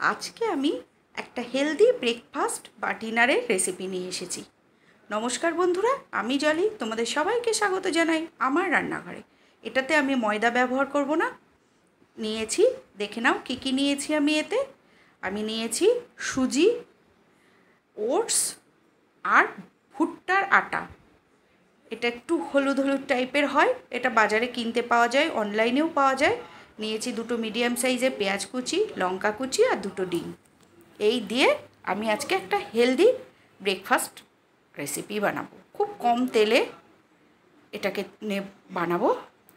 আজকে আমি একটা হেলদি ব্রেকফাস্ট বা ডিনারের রেসিপি নিয়ে এসেছি। নমস্কার বন্ধুরা, আমি জলি, তোমাদের সবাইকে স্বাগত জানাই আমার রান্নাঘরে। এটাতে আমি ময়দা ব্যবহার করব না। নিয়েছি, দেখে নাও কী কী নিয়েছি আমি এতে। আমি নিয়েছি সুজি, ওটস আর ভুট্টার আটা। এটা একটু হলুদ হলুদ টাইপের হয়, এটা বাজারে কিনতে পাওয়া যায়, অনলাইনেও পাওয়া যায়। নিয়েছি দুটো মিডিয়াম সাইজের পেঁয়াজ কুচি, লঙ্কা কুচি আর দুটো ডিম। এই দিয়ে আমি আজকে একটা হেলদি ব্রেকফাস্ট রেসিপি বানাবো। খুব কম তেলে এটাকে বানাবো।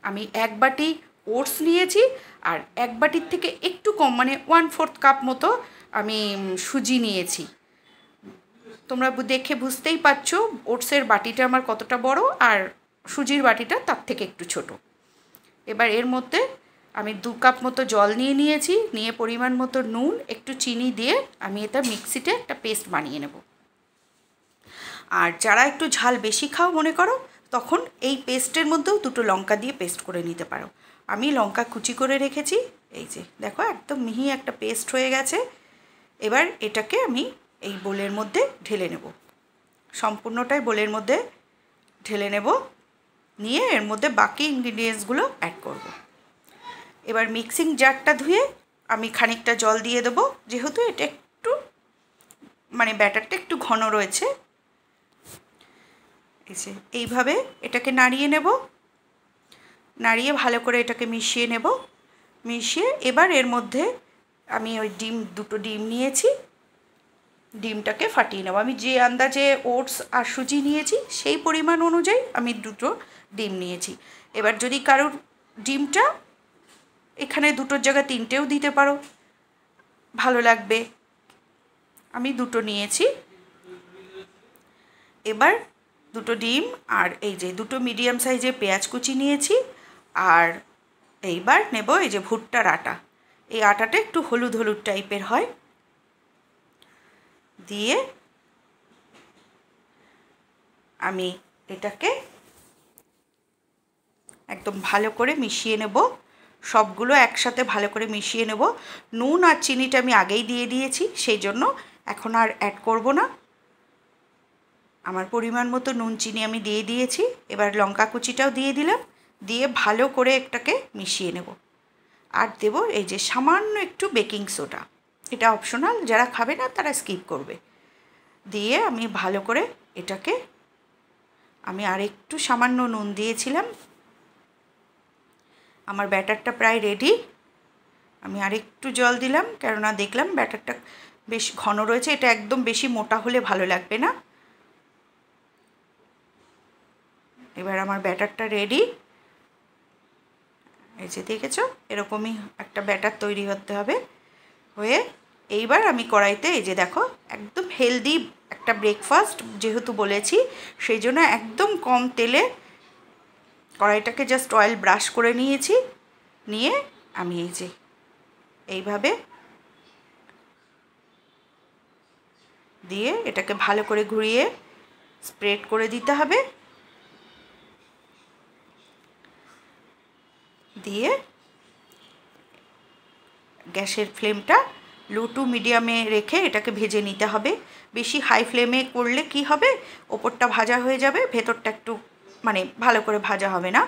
আমি 1 বাটি ওটস নিয়েছি আর 1 বাটির থেকে একটু কম, মানে 1/4 কাপ মতো আমি সুজি নিয়েছি। তোমরা দেখে বুঝতেই পারছো ওটসের বাটিটা আমার কতটা বড় আর সুজির বাটিটা তার থেকে একটু ছোট। এবার এর মধ্যে আমি 2 কাপ মতো জল নিয়েছি, নিয়ে পরিমাণ মতো নুন, একটু চিনি দিয়ে আমি এটা মিক্সিতে একটা পেস্ট বানিয়ে নেব। আর যারা একটু ঝাল বেশি খাও মনে করো, তখন এই পেস্টের মধ্যেও 2টো লঙ্কা দিয়ে পেস্ট করে নিতে পারো। আমি লঙ্কা কুচি করে রেখেছি। এই যে দেখো, একদম মিহি একটা পেস্ট হয়ে গেছে। এবার এটাকে আমি এই বোলের মধ্যে ঢেলে নেব। সম্পূর্ণটাই বোলের মধ্যে ঢেলে নেব, নিয়ে এর মধ্যে বাকি ইনগ্রিডিয়েন্টসগুলো অ্যাড করব। এবার মিক্সিং জারটা ধুয়ে আমি খানিকটা জল দিয়ে দেবো, যেহেতু এটা একটু মানে ব্যাটারটা একটু ঘন রয়েছে। এইভাবে এটাকে নাড়িয়ে নেব, নাড়িয়ে ভালো করে এটাকে মিশিয়ে নেব। মিশিয়ে এবার এর মধ্যে আমি ওই দুটো ডিম নিয়েছি, ডিমটাকে ফাটিয়ে নেব। আমি যে আন্দাজে ওটস আর সুজি নিয়েছি সেই পরিমাণ অনুযায়ী আমি 2টো ডিম নিয়েছি। এবার যদি কারোর ডিমটা এখানে 2টোর জায়গায় 3টেও দিতে পারো, ভালো লাগবে। আমি 2টো নিয়েছি। এবার 2টো ডিম আর এই যে 2টো মিডিয়াম সাইজের পেঁয়াজ কুচি নিয়েছি। আর এইবার নেব এই যে ভুট্টার আটা। এই আটাটা একটু হলুদ হলুদ টাইপের হয়। দিয়ে আমি এটাকে একদম ভালো করে মিশিয়ে নেব। সবগুলো একসাথে ভালো করে মিশিয়ে নেব। নুন আর চিনিটা আমি আগেই দিয়ে দিয়েছি, সেই জন্য এখন আর অ্যাড করব না। আমার পরিমাণ মতো নুন চিনি আমি দিয়ে দিয়েছি। এবার লঙ্কা কুচিটাও দিয়ে দিলাম, দিয়ে ভালো করে এটাকে মিশিয়ে নেব। আর দেব এই যে সামান্য একটু বেকিং সোডা, এটা অপশনাল, যারা খাবে না তারা স্কিপ করবে। দিয়ে আমি ভালো করে এটাকে, আমি আর একটু সামান্য নুন দিয়েছিলাম। আমার ব্যাটারটা প্রায় রেডি। আমি আর একটু জল দিলাম, কেননা দেখলাম ব্যাটারটা বেশ ঘন রয়েছে, এটা একদম বেশি মোটা হলে ভালো লাগবে না। এবার আমার ব্যাটারটা রেডি। এই যে দেখেছো, এরকমই একটা ব্যাটার তৈরি হতে হবে। হয়ে এইবার আমি কড়াইতে, এই যে দেখো, একদম হেলদি একটা ব্রেকফাস্ট যেহেতু বলেছি, সেই জন্য একদম কম তেলে কড়াইটাকে জাস্ট অয়েল ব্রাশ করে নিয়েছি। নিয়ে আমি এই যে এইভাবে দিয়ে এটাকে ভালো করে ঘুরিয়ে স্প্রেড করে দিতে হবে। দিয়ে গ্যাসের ফ্লেমটা লো টু মিডিয়ামে রেখে এটাকে ভেজে নিতে হবে। বেশি হাই ফ্লেমে করলে কি হবে, ওপরটা ভাজা হয়ে যাবে, ভেতরটা একটু মানে ভালো করে ভাজা হবে না।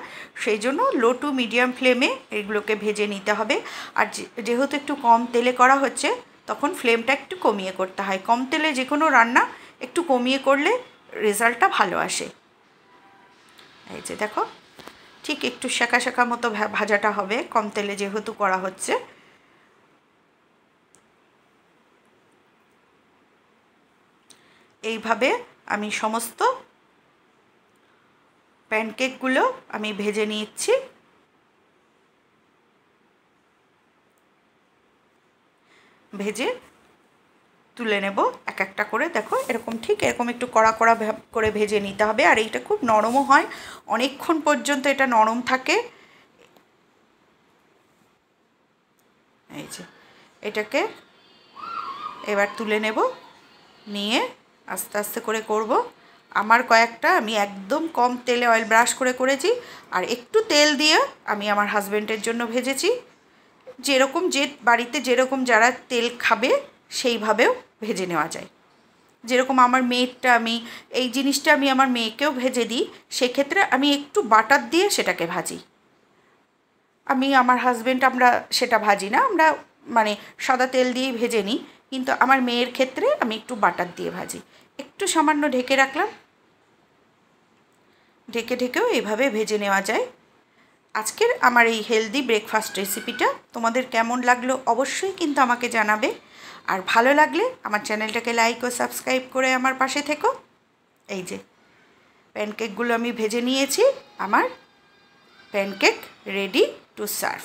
সেই জন্য লো টু মিডিয়াম ফ্লেমে এগুলোকে ভেজে নিতে হবে। আর যেহেতু একটু কম তেলে করা হচ্ছে, তখন ফ্লেমটা একটু কমিয়ে করতে হয়। কম তেলে যে কোনো রান্না একটু কমিয়ে করলে রেজাল্টটা ভালো আসে। এই যে দেখো, ঠিক একটু শাঁকা শাঁকা মতো ভাজাটা হবে, কম তেলে যেহেতু করা হচ্ছে। এইভাবে আমি সমস্ত প্যানকেকগুলো আমি ভেজে নিচ্ছি। ভেজে তুলে নেব এক একটা করে। দেখো এরকম, ঠিক এরকম একটু কড়া কড়া করে ভেজে নিতে হবে। আর এইটা খুব নরমও হয়, অনেকক্ষণ পর্যন্ত এটা নরম থাকে। এই যে এটাকে এবার তুলে নেব, নিয়ে আস্তে আস্তে করে করব। আমার কয়েকটা আমি একদম কম তেলে অয়েল ব্রাশ করে করেছি, আর একটু তেল দিয়ে আমি আমার হাজব্যান্ডের জন্য ভেজেছি। যেরকম যে বাড়িতে যেরকম যারা তেল খাবে সেইভাবেও ভেজে নেওয়া যায়। যেরকম আমার মেয়েরটা আমি এই জিনিসটা আমি আমার মেয়েকেও ভেজে দিই, সেক্ষেত্রে আমি একটু বাটার দিয়ে সেটাকে ভাজি। আমি আমার হাজব্যান্ড আমরা সেটা ভাজি না, আমরা মানে সাদা তেল দিয়েই ভেজে নিই, কিন্তু আমার মেয়ের ক্ষেত্রে আমি একটু বাটার দিয়ে ভাজি। একটু সামান্য ঢেকে রাখলাম, ঢেকেও এভাবে ভেজে নেওয়া যায়। আজকের আমার এই হেলদি ব্রেকফাস্ট রেসিপিটা তোমাদের কেমন লাগলো অবশ্যই কিন্তু আমাকে জানাবে। আর ভালো লাগলে আমার চ্যানেলটাকে লাইক ও সাবস্ক্রাইব করে আমার পাশে থেকো। এই যে প্যানকেকগুলো আমি ভেজে নিয়েছি, আমার প্যানকেক রেডি টু সার্ভ।